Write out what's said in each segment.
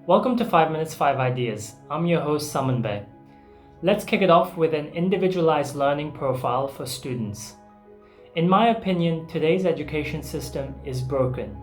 Welcome to 5 Minutes 5 Ideas. I'm your host Samanvay. Let's kick it off with an individualized learning profile for students. In my opinion, today's education system is broken.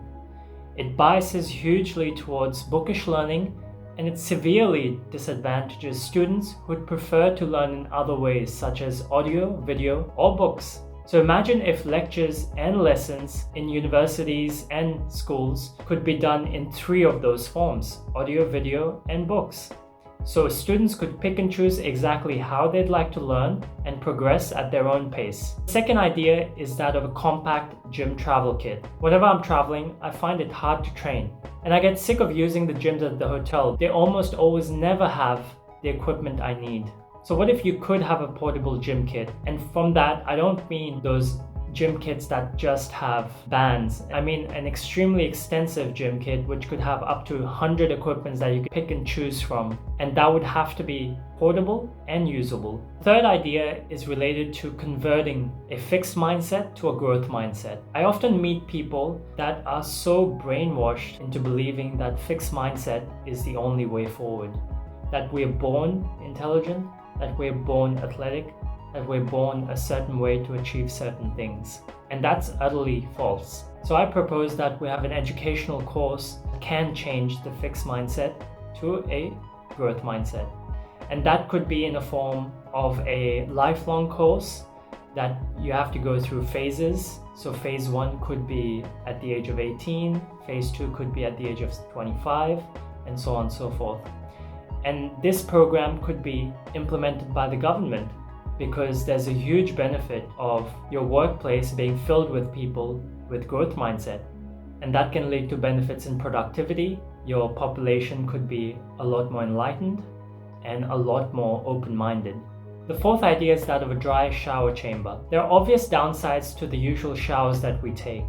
It biases hugely towards bookish learning, and it severely disadvantages students who'd prefer to learn in other ways such as audio, video, or books. So imagine if lectures and lessons in universities and schools could be done in 3 of those forms: audio, video, and books. So students could pick and choose exactly how they'd like to learn and progress at their own pace. The second idea is that of a compact gym travel kit. Whenever I'm traveling, I find it hard to train, and I get sick of using the gyms at the hotel. They almost always never have the equipment I need. So what if you could have a portable gym kit? And from that, I don't mean those gym kits that just have bands. I mean an extremely extensive gym kit which could have up to 100 equipments that you could pick and choose from. And that would have to be portable and usable. Third idea is related to converting a fixed mindset to a growth mindset. I often meet people that are so brainwashed into believing that fixed mindset is the only way forward. That we're born intelligent, that we're born athletic, that we're born a certain way to achieve certain things. And that's utterly false. So I propose that we have an educational course that can change the fixed mindset to a growth mindset. And that could be in the form of a lifelong course that you have to go through phases. So phase 1 could be at the age of 18, phase 2 could be at the age of 25, and so on and so forth. And this program could be implemented by the government because there's a huge benefit of your workplace being filled with people with growth mindset. And that can lead to benefits in productivity. Your population could be a lot more enlightened and a lot more open-minded. The fourth idea is that of a dry shower chamber. There are obvious downsides to the usual showers that we take.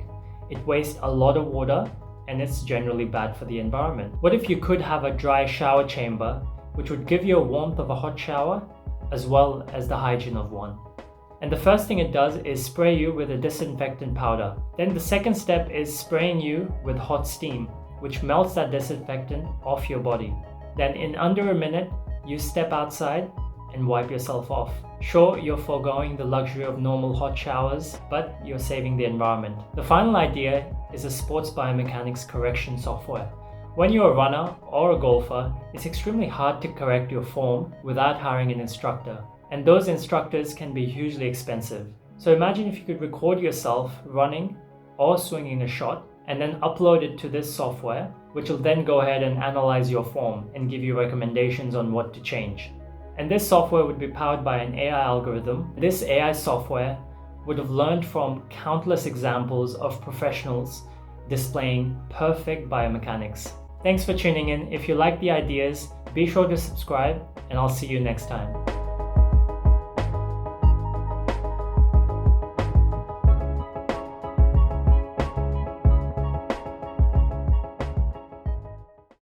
It wastes a lot of water, and it's generally bad for the environment. What if you could have a dry shower chamber which would give you a warmth of a hot shower as well as the hygiene of one? And the first thing it does is spray you with a disinfectant powder. Then the second step is spraying you with hot steam, which melts that disinfectant off your body. Then in under a minute, you step outside and wipe yourself off. Sure, you're foregoing the luxury of normal hot showers, but you're saving the environment. The final idea is a sports biomechanics correction software. When you're a runner or a golfer, it's extremely hard to correct your form without hiring an instructor. And those instructors can be hugely expensive. So imagine if you could record yourself running or swinging a shot and then upload it to this software, which will then go ahead and analyze your form and give you recommendations on what to change. And this software would be powered by an AI algorithm. This AI software would have learned from countless examples of professionals displaying perfect biomechanics. Thanks for tuning in. If you like the ideas, be sure to subscribe, and I'll see you next time.